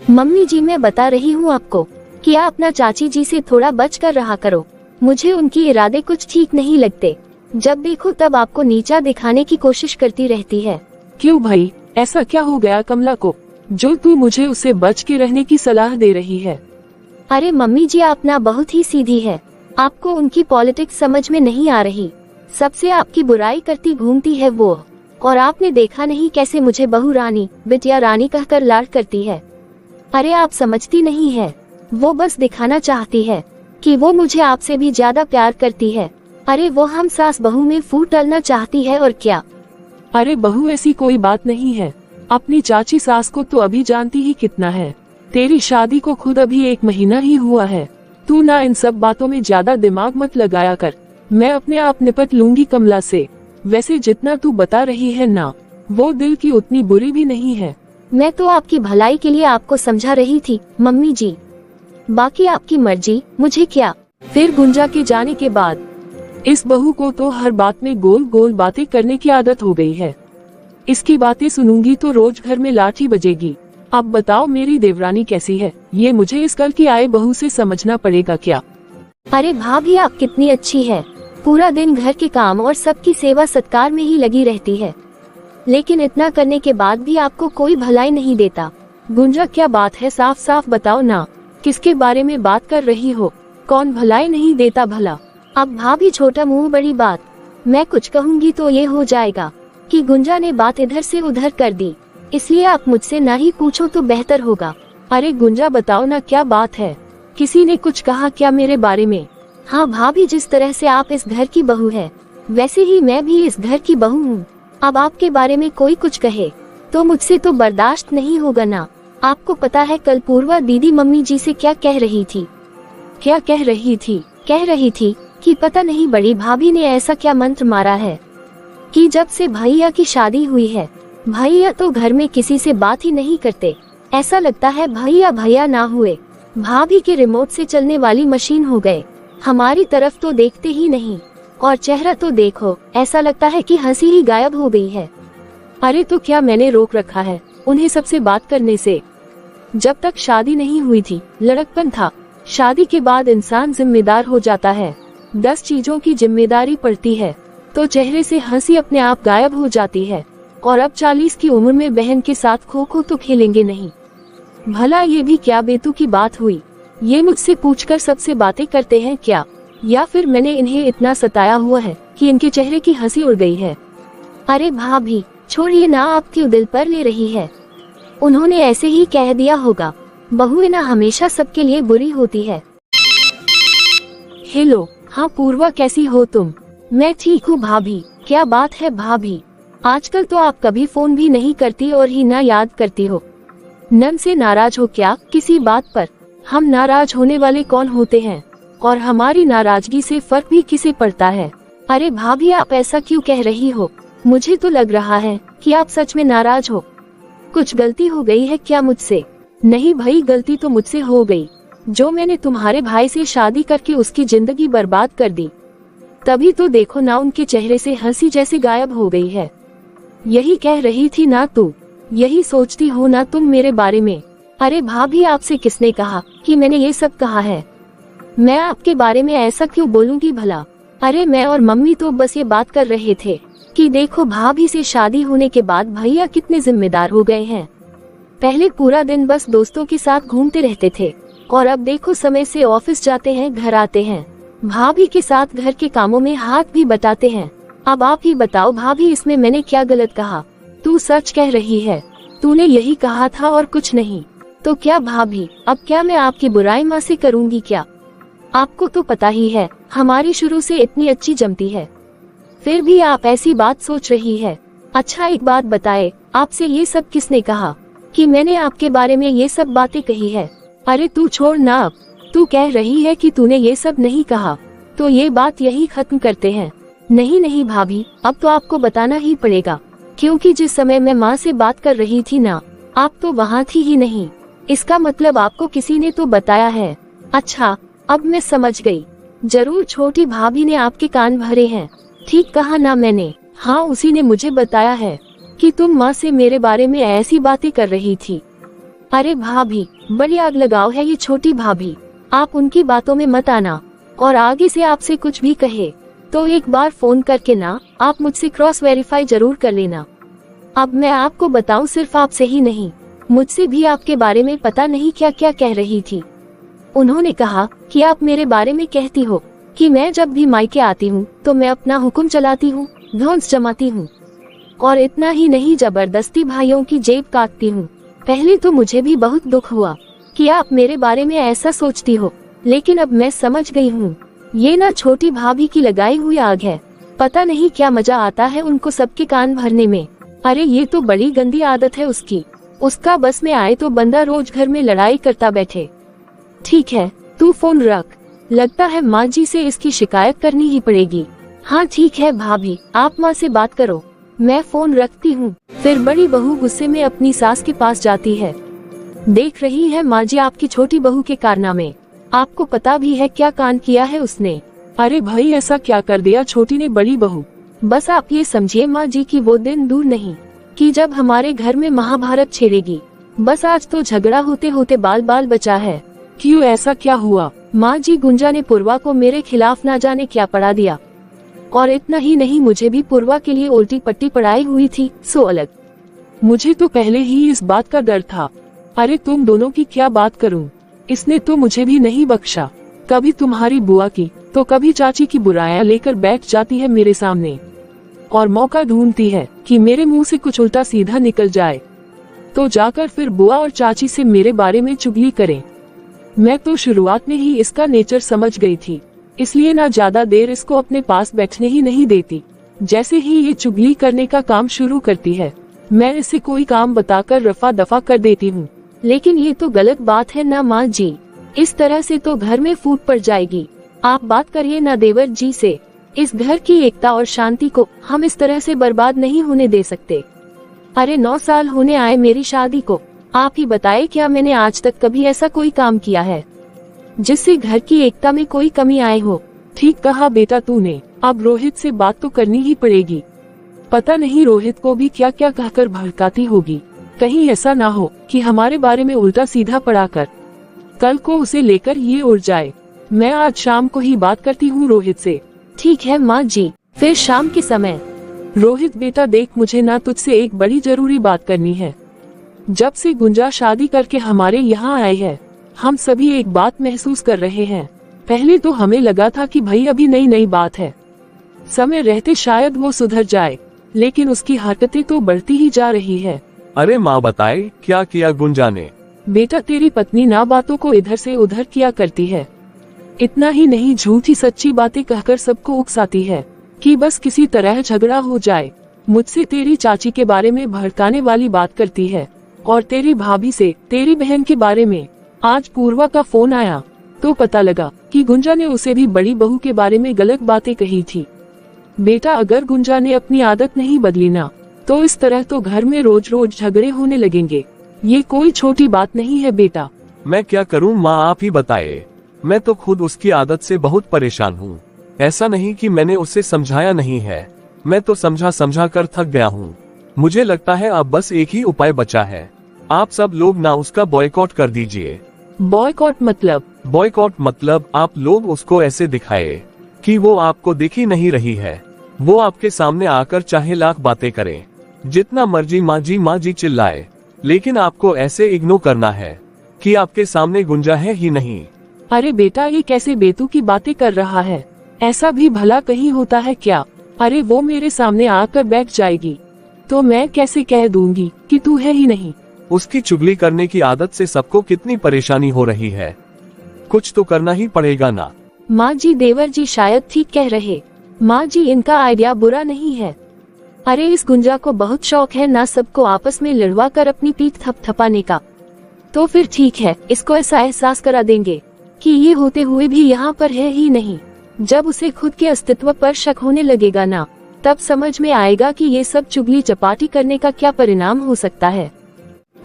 Mummy जी, मैं बता रही हूँ आपको कि आप अपना चाची जी से थोड़ा बच कर रहा करो। मुझे उनकी इरादे कुछ ठीक नहीं लगते। जब देखो तब आपको नीचा दिखाने की कोशिश करती रहती है। क्यों भाई, ऐसा क्या हो गया कमला को जो तू मुझे उससे बच के रहने की सलाह दे रही है? अरे मम्मी जी, आप ना बहुत ही सीधी है। आपको उनकी पॉलिटिक्स समझ में नहीं आ रही। सबसे आपकी बुराई करती घूमती है वो। और आपने देखा नहीं कैसे मुझे बहू रानी, बिटिया रानी कहकर लाड करती है। अरे आप समझती नहीं है, वो बस दिखाना चाहती है कि वो मुझे आपसे भी ज्यादा प्यार करती है। अरे वो हम सास बहू में फूट डालना चाहती है और क्या। अरे बहू, ऐसी कोई बात नहीं है। अपनी चाची सास को तो अभी जानती ही कितना है। तेरी शादी को खुद अभी 1 महीना ही हुआ है। तू ना इन सब बातों में ज्यादा दिमाग मत लगाया कर। मैं अपने आप निपट लूंगी कमला से। वैसे जितना तू बता रही है ना, वो दिल की उतनी बुरी भी नहीं है। मैं तो आपकी भलाई के लिए आपको समझा रही थी मम्मी जी। बाकी आपकी मर्जी, मुझे क्या। फिर गुंजा के जाने के बाद इस बहू को तो हर बात में गोल गोल बातें करने की आदत हो गई है। इसकी बातें सुनूंगी तो रोज घर में लाठी बजेगी। अब बताओ मेरी देवरानी कैसी है, ये मुझे इस कल की आए बहू से समझना पड़ेगा क्या? अरे भाभी, आप कितनी अच्छी है। पूरा दिन घर के काम और सबकी सेवा सत्कार में ही लगी रहती है, लेकिन इतना करने के बाद भी आपको कोई भलाई नहीं देता। गुंजा, क्या बात है, साफ साफ बताओ ना, किसके बारे में बात कर रही हो? कौन भलाई नहीं देता भला? अब भाभी, छोटा मुंह बड़ी बात। मैं कुछ कहूँगी तो ये हो जाएगा कि गुंजा ने बात इधर से उधर कर दी, इसलिए आप मुझसे ना ही पूछो तो बेहतर होगा। अरे गुंजा, बताओ ना क्या बात है। किसी ने कुछ कहा क्या मेरे बारे में? हाँ भाभी, जिस तरह से आप इस घर की बहू है, वैसे ही मैं भी इस घर की बहू हूँ। अब आपके बारे में कोई कुछ कहे तो मुझसे तो बर्दाश्त नहीं होगा ना। आपको पता है कल पूर्वा दीदी मम्मी जी से क्या कह रही थी? क्या कह रही थी? कह रही थी कि पता नहीं बड़ी भाभी ने ऐसा क्या मंत्र मारा है कि जब से भैया की शादी हुई है, भैया तो घर में किसी से बात ही नहीं करते। ऐसा लगता है भैया भैया ना हुए, भाभी के रिमोट से चलने वाली मशीन हो गए। हमारी तरफ तो देखते ही नहीं, और चेहरा तो देखो, ऐसा लगता है कि हंसी ही गायब हो गई है। अरे तो क्या मैंने रोक रखा है उन्हें सबसे बात करने से? जब तक शादी नहीं हुई थी लड़कपन था। शादी के बाद इंसान जिम्मेदार हो जाता है, 10 चीजों की जिम्मेदारी पड़ती है, तो चेहरे से हंसी अपने आप गायब हो जाती है। और अब 40 की उम्र में बहन के साथ खो खो तो खेलेंगे नहीं। भला ये भी क्या बेतु की बात हुई? ये मुझसे पूछकर सबसे बातें करते हैं क्या? या फिर मैंने इन्हें इतना सताया हुआ है कि इनके चेहरे की हंसी उड़ गई है? अरे भाभी छोड़िए ना, आप क्यों दिल पर ले रही है? उन्होंने ऐसे ही कह दिया होगा। बहुएं ना हमेशा सबके लिए बुरी होती है। हेलो, हाँ पूर्वा, कैसी हो तुम? मैं ठीक हूँ भाभी। क्या बात है भाभी, आजकल तो आप कभी फोन भी नहीं करती और ही ना याद करती हो। नन से नाराज हो क्या किसी बात पर? हम नाराज होने वाले कौन होते हैं, और हमारी नाराजगी से फर्क भी किसे पड़ता है? अरे भाभी, आप ऐसा क्यों कह रही हो? मुझे तो लग रहा है कि आप सच में नाराज हो। कुछ गलती हो गई है क्या मुझसे? नहीं भाई, गलती तो मुझसे हो गई, जो मैंने तुम्हारे भाई से शादी करके उसकी जिंदगी बर्बाद कर दी। तभी तो देखो ना, उनके चेहरे से हंसी जैसे गायब हो गई है। यही कह रही थी ना तू? यही सोचती हो ना तुम मेरे बारे में? अरे भाभी, आपसे किसने कहा कि मैंने ये सब कहा है? मैं आपके बारे में ऐसा क्यों बोलूंगी भला? अरे मैं और मम्मी तो बस ये बात कर रहे थे कि देखो भाभी से शादी होने के बाद भैया कितने जिम्मेदार हो गए हैं। पहले पूरा दिन बस दोस्तों के साथ घूमते रहते थे, और अब देखो समय से ऑफिस जाते हैं, घर आते हैं, भाभी के साथ घर के कामों में हाथ भी बटाते हैं। अब आप ही बताओ भाभी, इसमें मैंने क्या गलत कहा? तू सच कह रही है, तूने यही कहा था और कुछ नहीं। तो क्या भाभी, अब क्या मैं आपकी बुराई माँ से करूँगी क्या? आपको तो पता ही है हमारी शुरू से इतनी अच्छी जमती है, फिर भी आप ऐसी बात सोच रही है। अच्छा एक बात बताए, आपसे ये सब किसने कहा कि मैंने आपके बारे में ये सब बातें कही है? अरे तू छोड़ ना, अब तू कह रही है कि तूने ये सब नहीं कहा, तो ये बात यही खत्म करते हैं। नहीं नहीं भाभी, अब तो आपको बताना ही पड़ेगा, क्योंकि जिस समय मैं माँ से बात कर रही थी ना, आप तो वहाँ थी ही नहीं। इसका मतलब आपको किसी ने तो बताया है। अच्छा, अब मैं समझ गई, जरूर छोटी भाभी ने आपके कान भरे हैं। ठीक कहा ना मैंने? हाँ, उसी ने मुझे बताया है कि तुम माँ से मेरे बारे में ऐसी बातें कर रही थी। अरे भाभी, बड़ी आग लगाओ है ये छोटी भाभी, आप उनकी बातों में मत आना, और आगे से आपसे कुछ भी कहे तो एक बार फोन करके ना आप मुझसे क्रॉस वेरीफाई जरूर कर लेना। अब मैं आपको बताऊं, सिर्फ आपसे ही नहीं, मुझसे भी आपके बारे में पता नहीं क्या क्या कह रही थी। उन्होंने कहा कि आप मेरे बारे में कहती हो कि मैं जब भी मायके आती हूँ तो मैं अपना हुक्म चलाती हूँ, धौंस जमाती हूँ, और इतना ही नहीं जबरदस्ती भाइयों की जेब काटती हूँ। पहले तो मुझे भी बहुत दुख हुआ कि आप मेरे बारे में ऐसा सोचती हो, लेकिन अब मैं समझ गई हूँ ये ना छोटी भाभी की लगाई हुई आग है। पता नहीं क्या मजा आता है उनको सबके कान भरने में। अरे ये तो बड़ी गंदी आदत है उसकी, उसका बस में आए तो बंदा रोज घर में लड़ाई करता बैठे। ठीक है, तू फोन रख, लगता है माँ जी से इसकी शिकायत करनी ही पड़ेगी। हाँ ठीक है भाभी, आप माँ से बात करो, मैं फोन रखती हूँ। फिर बड़ी बहू गुस्से में अपनी सास के पास जाती है। देख रही है माँ जी आपकी छोटी बहू के कारनामे, आपको पता भी है क्या कांड किया है उसने। अरे भाई ऐसा क्या कर दिया छोटी ने बड़ी बहू? बस आप ये समझिए माँ जी कि वो दिन दूर नहीं कि जब हमारे घर में महाभारत छेड़ेगी। बस आज तो झगड़ा होते होते बाल बाल बचा है। क्यों, ऐसा क्या हुआ? माँ जी, गुंजा ने पूर्वा को मेरे खिलाफ ना जाने क्या पढ़ा दिया, और इतना ही नहीं मुझे भी पूर्वा के लिए उल्टी पट्टी पढ़ाई हुई थी, सो अलग। मुझे तो पहले ही इस बात का डर था। अरे तुम दोनों की क्या बात करूं, इसने तो मुझे भी नहीं बख्शा। कभी तुम्हारी बुआ की तो कभी चाची की बुराइयां लेकर बैठ जाती है मेरे सामने, और मौका ढूंढती है कि मेरे मुंह से कुछ उल्टा सीधा निकल जाए तो जाकर फिर बुआ और चाची से मेरे बारे में चुगली करें। मैं तो शुरुआत में ही इसका नेचर समझ गई थी, इसलिए ना ज्यादा देर इसको अपने पास बैठने ही नहीं देती। जैसे ही ये चुगली करने का काम शुरू करती है, मैं इसे कोई काम बताकर रफा दफा कर देती हूँ। लेकिन ये तो गलत बात है ना माँ जी, इस तरह से तो घर में फूट पड़ जाएगी। आप बात करिए ना देवर जी से, इस घर की एकता और शांति को हम इस तरह से बर्बाद नहीं होने दे सकते। अरे 9 साल होने आए मेरी शादी को, आप ही बताए क्या मैंने आज तक कभी ऐसा कोई काम किया है जिससे घर की एकता में कोई कमी आए हो। ठीक कहा बेटा तूने, अब रोहित से बात तो करनी ही पड़ेगी। पता नहीं रोहित को भी क्या क्या कहकर भड़काती होगी, कहीं ऐसा ना हो कि हमारे बारे में उल्टा सीधा पढ़ाकर कल को उसे लेकर ये उड़ जाए। मैं आज शाम को ही बात करती हूँ रोहित से। ठीक है माँ जी। फिर शाम के समय, रोहित बेटा देख, मुझे ना तुझसे एक बड़ी जरूरी बात करनी है। जब से गुंजा शादी करके हमारे यहाँ आए हैं, हम सभी एक बात महसूस कर रहे हैं। पहले तो हमें लगा था कि भाई अभी नई नई बात है, समय रहते शायद वो सुधर जाए, लेकिन उसकी हरकतें तो बढ़ती ही जा रही है। अरे माँ बताए क्या किया गुंजा ने? बेटा तेरी पत्नी ना बातों को इधर से उधर किया करती है, इतना ही नहीं झूठी सच्ची बातें कहकर सबको उकसाती है कि बस किसी तरह झगड़ा हो जाए। मुझसे तेरी चाची के बारे में भड़काने वाली बात करती है, और तेरी भाभी से तेरी बहन के बारे में। आज पूर्वा का फोन आया तो पता लगा कि गुंजा ने उसे भी बड़ी बहू के बारे में गलत बातें कही थी। बेटा अगर गुंजा ने अपनी आदत नहीं बदली ना, तो इस तरह तो घर में रोज रोज झगड़े होने लगेंगे। ये कोई छोटी बात नहीं है बेटा। मैं क्या करूं माँ, आप ही बताए। मैं तो खुद उसकी आदत से बहुत परेशान हूँ। ऐसा नहीं कि मैंने उसे समझाया नहीं है, मैं तो समझा कर थक गया हूँ। मुझे लगता है अब बस एक ही उपाय बचा है, आप सब लोग ना उसका बॉयकॉट कर दीजिए। बॉयकॉट मतलब? बॉयकॉट मतलब आप लोग उसको ऐसे दिखाए कि वो आपको दिख ही नहीं रही है। वो आपके सामने आकर चाहे लाख बातें करे, जितना मर्जी माँ जी चिल्लाए, लेकिन आपको ऐसे इग्नोर करना है कि आपके सामने गुंजा है ही नहीं। अरे बेटा ये कैसे बेतुकी बातें कर रहा है, ऐसा भी भला कहीं होता है क्या? अरे वो मेरे सामने आकर बैठ जाएगी तो मैं कैसे कह दूंगी कि तू है ही नहीं। उसकी चुगली करने की आदत से सबको कितनी परेशानी हो रही है, कुछ तो करना ही पड़ेगा ना। माँ जी देवर जी शायद ठीक कह रहे, माँ जी इनका आइडिया बुरा नहीं है। अरे इस गुंजा को बहुत शौक है ना सबको आपस में लड़वा कर अपनी पीठ थपथपाने का, तो फिर ठीक है, इसको ऐसा एहसास करा देंगे कि ये होते हुए भी यहाँ पर है ही नहीं। जब उसे खुद के अस्तित्व पर शक होने लगेगा ना, तब समझ में आएगा कि ये सब चुगली चपाटी करने का क्या परिणाम हो सकता है।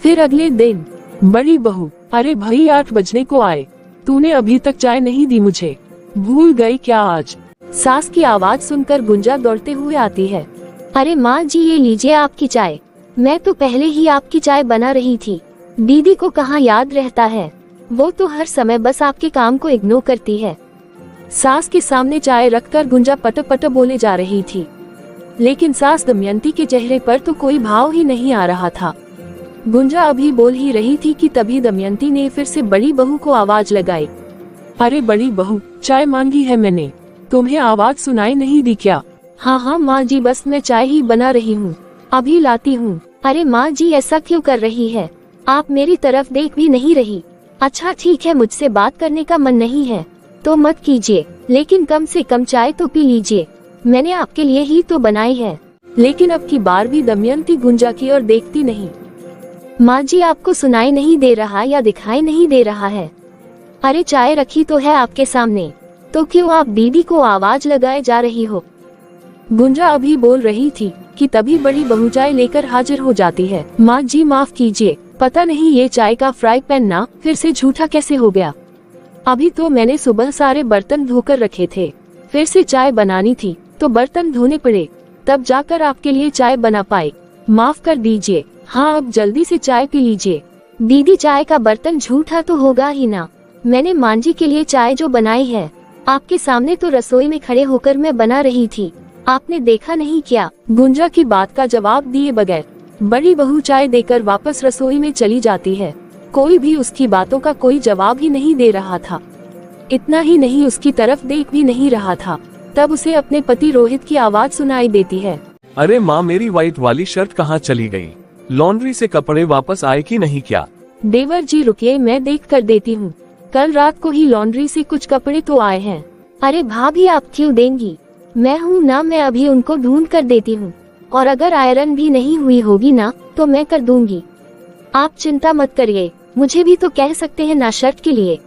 फिर अगले दिन, बड़ी बहू, अरे भाई 8 बजने को आए, तूने अभी तक चाय नहीं दी मुझे, भूल गई क्या आज? सास की आवाज सुनकर गुंजा दौड़ते हुए आती है। अरे माँ जी ये लीजिए आपकी चाय, मैं तो पहले ही आपकी चाय बना रही थी, दीदी को कहाँ याद रहता है, वो तो हर समय बस आपके काम को इग्नोर करती है। सास के सामने चाय रखकर गुंजा पट पट बोले जा रही थी, लेकिन सास दमयंती के चेहरे पर तो कोई भाव ही नहीं आ रहा था। गुंजा अभी बोल ही रही थी कि तभी दमयंती ने फिर से बड़ी बहू को आवाज लगाई। अरे बड़ी बहू, चाय मांगी है मैंने, तुम्हें आवाज सुनाई नहीं दी क्या? हाँ हाँ माँ जी, बस मैं चाय ही बना रही हूँ, अभी लाती हूँ। अरे माँ जी, ऐसा क्यों कर रही है? आप मेरी तरफ देख भी नहीं रही। अच्छा ठीक है, मुझसे बात करने का मन नहीं है तो मत कीजिए, लेकिन कम से कम चाय तो पी लीजिए, मैंने आपके लिए ही तो बनाई है। लेकिन अब की बार भी दमयंती गुंजा की ओर देखती नहीं। माँ जी, आपको सुनाई नहीं दे रहा या दिखाई नहीं दे रहा है? अरे चाय रखी तो है आपके सामने, तो क्यों आप दीदी को आवाज लगाए जा रही हो? गुंजा अभी बोल रही थी कि तभी बड़ी बहू चाय लेकर हाजिर हो जाती है। माँ जी माफ कीजिए, पता नहीं ये चाय का फ्राई पैन ना फिर से झूठा कैसे हो गया। अभी तो मैंने सुबह सारे बर्तन धोकर रखे थे, फिर से चाय बनानी थी तो बर्तन धोने पड़े, तब जाकर आपके लिए चाय बना पाई। माफ कर दीजिए। हाँ अब जल्दी से चाय पी लीजिए। दीदी, चाय का बर्तन झूठा तो होगा ही ना, मैंने माँ जी के लिए चाय जो बनाई है आपके सामने तो रसोई में खड़े होकर मैं बना रही थी, आपने देखा नहीं क्या? गुंजा की बात का जवाब दिए बगैर बड़ी बहू चाय देकर वापस रसोई में चली जाती है। कोई भी उसकी बातों का कोई जवाब ही नहीं दे रहा था। इतना ही नहीं, उसकी तरफ देख भी नहीं रहा था। तब उसे अपने पति रोहित की आवाज सुनाई देती है। अरे माँ, मेरी व्हाइट वाली शर्ट कहाँ चली गई? लॉन्ड्री से कपड़े वापस आए कि नहीं क्या? देवर जी रुकिए, मैं देख कर देती हूँ, कल रात को ही लॉन्ड्री से कुछ कपड़े तो आए हैं। अरे भाभी, आप क्यों देंगी, मैं हूँ ना, मैं अभी उनको ढूंढ कर देती हूँ, और अगर आयरन भी नहीं हुई होगी ना तो मैं कर दूंगी, आप चिंता मत करिए। मुझे भी तो कह सकते हैं ना शर्ट के लिए।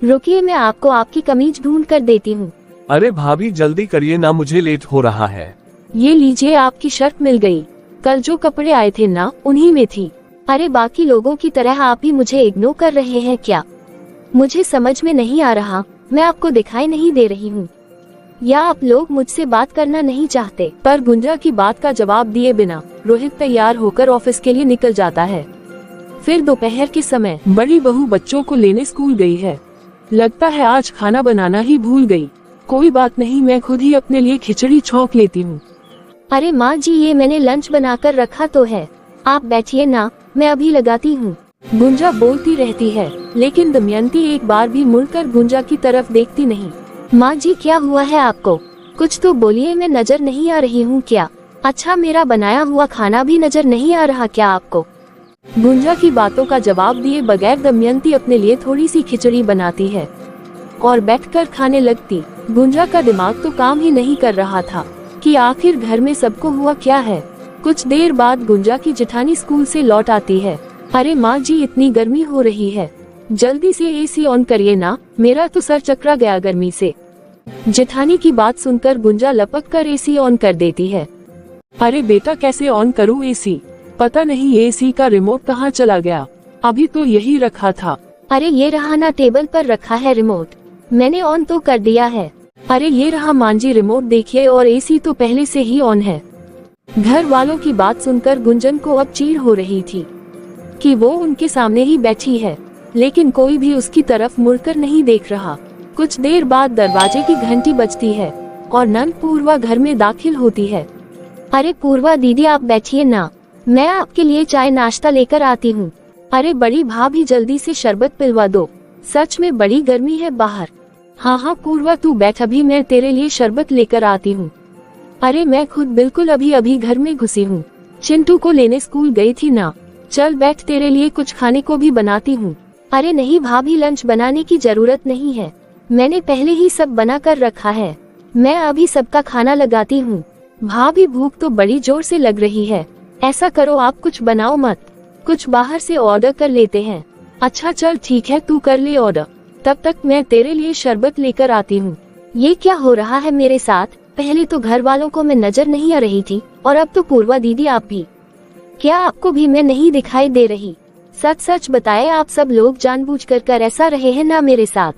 रुकिए, मैं आपको आपकी कमीज ढूंढ कर देती हूँ। अरे भाभी जल्दी करिए ना, मुझे लेट हो रहा है। ये लीजिए, आपकी शर्ट मिल गई, कल जो कपड़े आए थे ना उन्हीं में थी। अरे बाकी लोगों की तरह आप भी मुझे इग्नोर कर रहे हैं क्या? मुझे समझ में नहीं आ रहा, मैं आपको दिखाई नहीं दे रही हूँ या आप लोग मुझसे बात करना नहीं चाहते? पर गुंजा की बात का जवाब दिए बिना रोहित तैयार होकर ऑफिस के लिए निकल जाता है। फिर दोपहर के समय बड़ी बहू बच्चों को लेने स्कूल गई है। लगता है आज खाना बनाना ही भूल गई। कोई बात नहीं, मैं खुद ही अपने लिए खिचड़ी छौंक लेती हूँ। अरे माँ जी, ये मैंने लंच बनाकर रखा तो है, आप बैठिए ना, मैं अभी लगाती हूँ। गुंजा बोलती रहती है, लेकिन दमयंती एक बार भी मुड़कर गुंजा की तरफ देखती नहीं। माँ जी, क्या हुआ है आपको? कुछ तो बोलिए, मैं नजर नहीं आ रही हूँ क्या? अच्छा, मेरा बनाया हुआ खाना भी नजर नहीं आ रहा क्या आपको? गुंजा की बातों का जवाब दिए बगैर दमयंती अपने लिए थोड़ी सी खिचड़ी बनाती है और बैठकर खाने लगती। गुंजा का दिमाग तो काम ही नहीं कर रहा था कि आखिर घर में सबको हुआ क्या है। कुछ देर बाद गुंजा की जेठानी स्कूल से लौट आती है। अरे माँ जी, इतनी गर्मी हो रही है, जल्दी से एसी ऑन करिए ना, मेरा तो सर चकरा गया गर्मी से। जेठानी की बात सुनकर गुंजा लपक कर एसी ऑन कर देती है। अरे बेटा, कैसे ऑन करूँ एसी? पता नहीं एसी का रिमोट कहाँ चला गया, अभी तो यही रखा था। अरे ये रहा ना, टेबल पर रखा है रिमोट, मैंने ऑन तो कर दिया है। अरे ये रहा माँ जी रिमोट, देखिए, और एसी तो पहले से ही ऑन है। घर वालों की बात सुनकर गुंजन को अब चिढ़ हो रही थी कि वो उनके सामने ही बैठी है, लेकिन कोई भी उसकी तरफ मुड़कर नहीं देख रहा। कुछ देर बाद दरवाजे की घंटी बजती है और नंद पूर्वा घर में दाखिल होती है। अरे पूर्वा दीदी, आप बैठिए ना, मैं आपके लिए चाय नाश्ता लेकर आती हूँ। अरे बड़ी भाभी, जल्दी से शरबत पिलवा दो, सच में बड़ी गर्मी है बाहर। हाँ हाँ पूर्वा, तू बैठ, अभी मैं तेरे लिए शरबत लेकर आती हूँ। अरे मैं खुद बिल्कुल अभी अभी घर में घुसी हूँ, चिंटू को लेने स्कूल गई थी ना, चल बैठ, तेरे लिए कुछ खाने को भी बनाती हूँ। अरे नहीं भाभी, लंच बनाने की जरूरत नहीं है, मैंने पहले ही सब बना कर रखा है, मैं अभी सबका खाना लगाती हूँ। भाभी, भूख तो बड़ी जोर से लग रही है, ऐसा करो आप कुछ बनाओ मत, कुछ बाहर से ऑर्डर कर लेते हैं। अच्छा चल ठीक है, तू कर ले ऑर्डर, तब तक मैं तेरे लिए शरबत लेकर आती हूँ। ये क्या हो रहा है मेरे साथ? पहले तो घर वालों को मैं नजर नहीं आ रही थी और अब तो पूर्वा दीदी आप भी। क्या आपको भी मैं नहीं दिखाई दे रही? सच सच बताए, आप सब लोग जानबूझकर कर ऐसा रहे हैं ना मेरे साथ?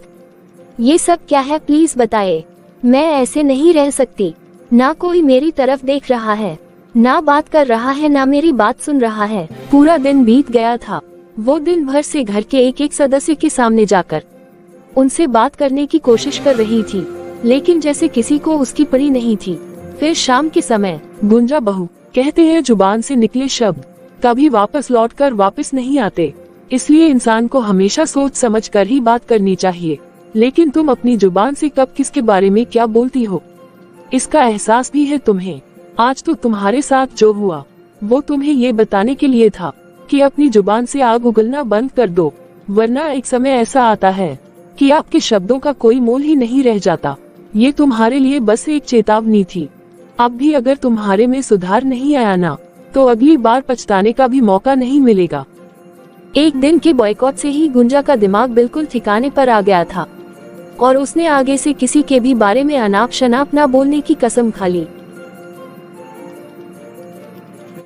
ये सब क्या है, प्लीज बताए, मैं ऐसे नहीं रह सकती। ना कोई मेरी तरफ देख रहा है, ना बात कर रहा है, ना मेरी बात सुन रहा है। पूरा दिन बीत गया था, वो दिन भर से घर के एक एक सदस्य के सामने जाकर उनसे बात करने की कोशिश कर रही थी, लेकिन जैसे किसी को उसकी पड़ी नहीं थी। फिर शाम के समय गुंजा बहू, कहते हैं जुबान से निकले शब्द कभी वापस लौटकर वापस नहीं आते, इसलिए इंसान को हमेशा सोच समझ कर ही बात करनी चाहिए। लेकिन तुम अपनी जुबान से कब किसके बारे में क्या बोलती हो, इसका एहसास भी है तुम्हें। आज तो तुम्हारे साथ जो हुआ वो तुम्हें ये बताने के लिए था कि अपनी जुबान से आग उगलना बंद कर दो, वरना एक समय ऐसा आता है कि आपके शब्दों का कोई मोल ही नहीं रह जाता। ये तुम्हारे लिए बस एक चेतावनी थी। अब भी अगर तुम्हारे में सुधार नहीं आया ना, तो अगली बार पछताने का भी मौका नहीं मिलेगा। एक दिन के बॉयकॉट से ही गुंजा का दिमाग बिल्कुल ठिकाने पर आ गया था और उसने आगे से किसी के भी बारे में अनाप शनाप ना बोलने की कसम खा ली।